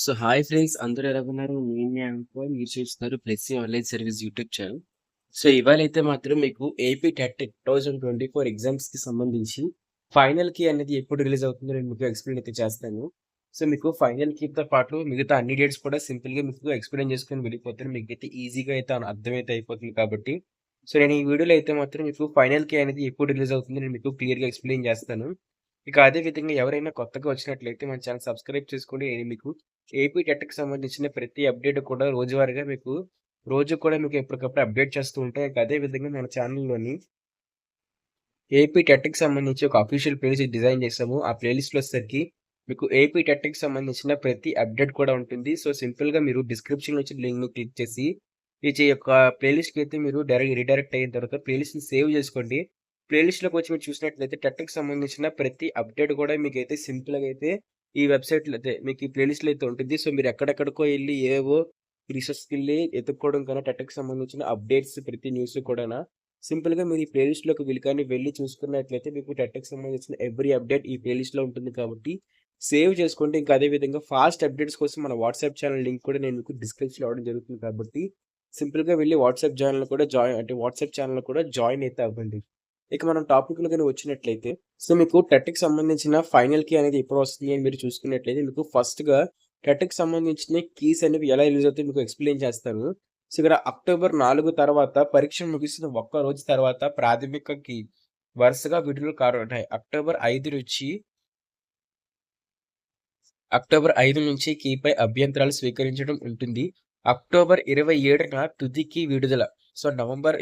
So hi friends అందరూ ఎలా ఉన్నారు? నేను మీ అనుకో మీరు చూస్తున్నారు Plessy online service YouTube channel. So ఇవాళైతే మాత్రం మీకు ఏపీ టెట్ 2024 ఎగ్జామ్స్‌కి సంబంధించి ఫైనల్ కీ అనేది ఎప్పుడు రిలీజ్ అవుతుందో నేను మీకు ఎక్స్‌ప్లెయిన్ అయితే చేస్తాను. సో మీకు ఫైనల్ కీతో పాటు మిగతా అన్ని డేట్స్ కూడా సింపుల్‌గా మీకు ఎక్స్‌ప్లెయిన్ చేసుకొని వెళ్ళిపోతాను. మీకైతే ఈజీగా అయితే అర్థమైతే అయిపోతుంది కాబట్టి. సో నేను ఈ వీడియోలో అయితే మాత్రం మీకు ఫైనల్ కీ అనేది ఎప్పుడు రిలీజ్ అవుతుందో నేను మీకు క్లియర్‌గా ఎక్స్‌ప్లెయిన్ చేస్తాను. ఇక అదే విధంగా ఎవరైనా కొత్తగా వచ్చినట్లయితే మన ఛానల్ సబ్స్క్రైబ్ చేసుకొని మీకు ఏపీ టెట్‌కి సంబంధించిన ప్రతి అప్డేట్ కూడా రోజువారీగా మీకు రోజు కూడా మీకు ఎప్పటికప్పుడు అప్డేట్ చేస్తూ ఉంటాయి. ఇక అదే విధంగా మన ఛానల్‌లోని ఏపీ టెట్‌కి సంబంధించి ఒక అఫీషియల్ ప్లేలిస్ట్ డిజైన్ చేసాము. ఆ ప్లేలిస్ట్‌లో వచ్చేసరికి మీకు ఏపీ టెట్‌కి సంబంధించిన ప్రతి అప్డేట్ కూడా ఉంటుంది. సో, సింపుల్‌గా మీరు డిస్క్రిప్షన్‌లో వచ్చిన లింక్‌ని క్లిక్ చేసి ఈ యొక్క ప్లేలిస్ట్‌కి అయితే మీరు రీడైరెక్ట్ అయిన తర్వాత ప్లేలిస్ట్‌ని సేవ్ చేసుకోండి. ప్లేలిస్ట్‌లోకి వచ్చి మీరు చూసినట్లయితే టెట్‌కి సంబంధించిన ప్రతి అప్డేట్ కూడా మీకైతే సింపుల్‌గా అయితే ఈ వెబ్‌సైట్‌లో అదే మీకు ఈ ప్లేలిస్ట్‌లో అయితే ఉంటుంది. సో, మీరు ఎక్కడెక్కడికో ఎళ్లి ఏవేవో రిసోర్స్‌కెళ్లి ఎతుక్కోవడం కన్నా టెట్‌కి సంబంధించిన అప్డేట్స్ ప్రతి న్యూస్ కూడానా సింపుల్‌గా మీరు ఈ ప్లేలిస్ట్‌లోకి వెళ్లి చూసుకున్నట్లయితే మీకు టెట్‌కి సంబంధించిన ఎవ్రీ అప్డేట్ ఈ ప్లేలిస్ట్‌లో ఉంటుంది కాబట్టి సేవ్ చేసుకోండి. ఇంకా అదే విధంగా ఫాస్ట్ అప్డేట్స్ కోసం మన వాట్సాప్ ఛానల్ లింక్ కూడా నేను మీకు డిస్క్రిప్షన్‌లో ఇవ్వడం జరుగుతుంది కాబట్టి సింపుల్‌గా వెళ్లి వాట్సాప్ ఛానెల్‌లో కూడా జాయిన్ అయితే అవ్వండి. ఇక మనం టాపిక్‌లో గాని వచ్చినట్లయితే సో మీకు టెట్‌కి సంబంధించిన ఫైనల్ కీ అనేది ఎప్పుడు వస్తుంది అని మీరు చూసుకున్నట్లయితే మీకు ఫస్ట్‌గా టెట్‌కి సంబంధించిన కీస్ అనేవి ఎలా రిలీజ్ అవుతాయో మీకు ఎక్స్‌ప్లెయిన్ చేస్తాను. సో, ఇక్కడ అక్టోబర్ 4 తర్వాత పరీక్ష ముగిసిన ఒక్క రోజు తర్వాత ప్రాథమికకి వరుసగా విడుదల కానున్నాయి. అక్టోబర్ 5 నుంచి కీపై అభ్యంతరాలు స్వీకరించడం ఉంటుంది. అక్టోబర్ 27న తుది కీ విడుదల. సో, నవంబర్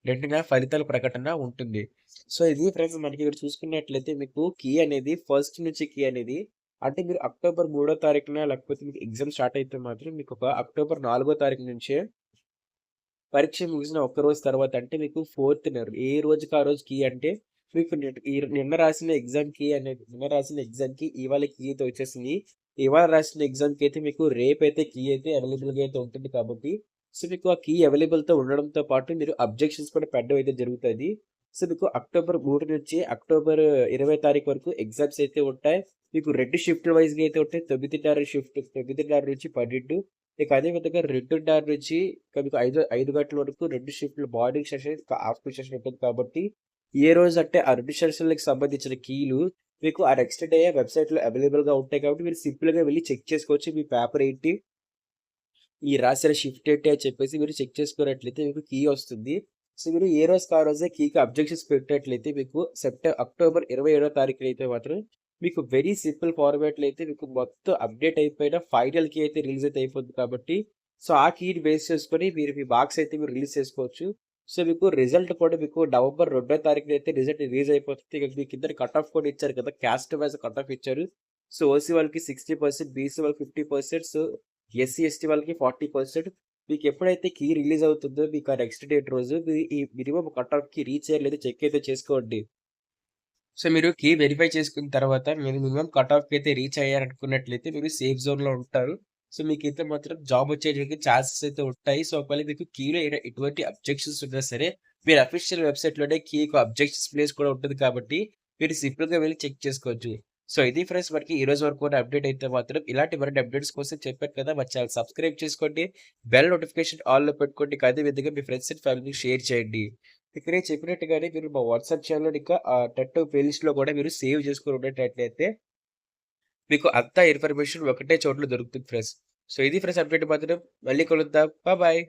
22న ఫలితాల ప్రకటన ఉంటుంది. సో, ఇది ఫ్రెండ్స్ మనకి ఇక్కడ చూసుకున్నట్లయితే మీకు కీ అనేది ఫస్ట్ నుంచి కీ అనేది అంటే మీరు అక్టోబర్ 3 తారీఖున లేకపోతే మీకు ఎగ్జామ్ స్టార్ట్ అయితే మాత్రం మీకు ఒక అక్టోబర్ 4 తారీఖు నుంచే పరీక్ష ముగిసిన ఒక్క రోజు తర్వాత అంటే మీకు ఫోర్త్‌న ఏ రోజుకి ఆ రోజు కీ అంటే మీకు నిన్న రాసిన ఎగ్జామ్‌కి ఇవాళ కీ అయితే వచ్చేసింది. ఇవాళ రాసిన ఎగ్జామ్‌కి అయితే మీకు రేపైతే కీ అయితే అవైలబుల్‌గా అయితే ఉంటుంది కాబట్టి సో, మీకు ఆ కీ అవైలబుల్‌తో ఉండడంతో పాటు మీరు అబ్జెక్షన్స్ కూడా పెట్టడం అయితే జరుగుతది. సో, మీకు అక్టోబర్ 3 నుంచి అక్టోబర్ 20 తారీఖు వరకు ఎగ్జామ్స్ అయితే ఉంటాయి. మీకు 2 షిఫ్ట్‌ల వైస్‌గా అయితే ఉంటాయి. 9:30 నుంచి 12 ఇక అదే విధంగా 2:30 నుంచి ఇక మీకు 5 గంటల వరకు 2 షిఫ్ట్‌లు మార్నింగ్ సెషన్, ఇంకా ఆఫ్టర్‌నూన్ సెషన్ ఉంటుంది కాబట్టి, ఏ రోజంటే ఆ 2 సెషన్‌లకి సంబంధించిన కీలు మీకు ఆ నెక్స్ట్ డే వెబ్‌సైట్‌లో అవైలబుల్‌గా ఉంటాయి కాబట్టి, మీరు సింపుల్‌గా వెళ్లి చెక్ చేసుకోవచ్చు. మీ పేపర్ ఏంటి, ఈ రాసిన షిఫ్ట్ ఏంటి అని చెప్పేసి మీరు చెక్ చేసుకున్నట్లయితే మీకు కీ వస్తుంది. సో, మీరు ఏ రోజుకి ఆ రోజే కీకి అబ్జెక్షన్స్ పెట్టినట్లయితే మీకు అక్టోబర్ 27వ తారీఖున అయితే మాత్రం మీకు వెరీ సింపుల్ ఫార్మాట్‌లో అయితే మీకు మొత్తం అప్డేట్ అయిపోయిన ఫైనల్ కీ అయితే రిలీజ్ అయితే అయిపోద్ది కాబట్టి, సో, ఆ కీని బేస్ చేసుకొని మీరు మీ మార్క్స్ అయితే మీరు రిలీజ్ చేసుకోవచ్చు. సో, మీకు రిజల్ట్ కూడా మీకు నవంబర్ 2వ తారీఖున అయితే రిజల్ట్ రిలీజ్ అయిపోతుంది. ఇక మీ కిందన కట్ ఆఫ్ కూడా ఇచ్చారు కదా! క్యాస్ట్ వైస్ కట్ ఆఫ్ ఇచ్చారు. సో, ఓసీ వాళ్ళకి 60%, బీసీ వాళ్ళకి 50%, సో, ఎస్సీ, ఎస్టీ వాళ్ళకి 40%. మీకెప్పుడైతే కీ రిలీజ్ అవుతుందో మీకు ఆ నెక్స్ట్ డేట్ రోజు ఈ మినిమమ్ కట్ ఆఫ్‌కి రీచ్ అయ్యారో లేదో చెక్ అయితే చేసుకోండి. సో, మీరు కీ వెరిఫై చేసుకున్న తర్వాత మీరు మినిమమ్ కట్ ఆఫ్‌కి అయితే రీచ్ అయ్యారనుకున్నట్లయితే మీరు సేఫ్ జోన్‌లో ఉంటారు. సో, మీకైతే మాత్రం జాబ్ వచ్చేయడానికి ఛాన్సెస్ అయితే ఉంటాయి. సో, ఒకవేళ మీకు కీలో ఎటువంటి అబ్జెక్షన్స్ ఉన్నా సరే మీరు అఫీషియల్ వెబ్‌సైట్‌లోనే కీకి అబ్జెక్షన్స్ ప్లేస్ కూడా ఉంటుంది కాబట్టి మీరు సింపుల్‌గా వెళ్లి చెక్ చేసుకోవచ్చు. సో, ఇది ఫ్రెండ్స్ మనకి ఈ రోజు వరకు ఉన్న అప్డేట్ అయితే మాత్రం ఇలాంటి మరిన్ని అప్డేట్స్ కోసం చెప్పాను కదా! మా ఛానెల్ సబ్స్క్రైబ్ చేసుకోండి. బెల్ నోటిఫికేషన్ ఆల్‌లో పెట్టుకోండి. ఇక అదే విధంగా మీ ఫ్రెండ్స్ అండ్ ఫ్యామిలీకి షేర్ చేయండి. ఇక నేను చెప్పినట్టుగానే మీరు మా వాట్సాప్ ఛానెల్‌లో ఇంకా టెట్ ప్లేలిస్ట్‌లో కూడా మీరు సేవ్ చేసుకొని ఉండేటట్లయితే మీకు అంతా ఇన్ఫర్మేషన్ ఒకటే చోట్ల దొరుకుతుంది ఫ్రెండ్స్. సో, ఇది ఫ్రెండ్స్ అప్డేట్ మాత్రం. మళ్ళీ కలుద్దాం. బాయ్.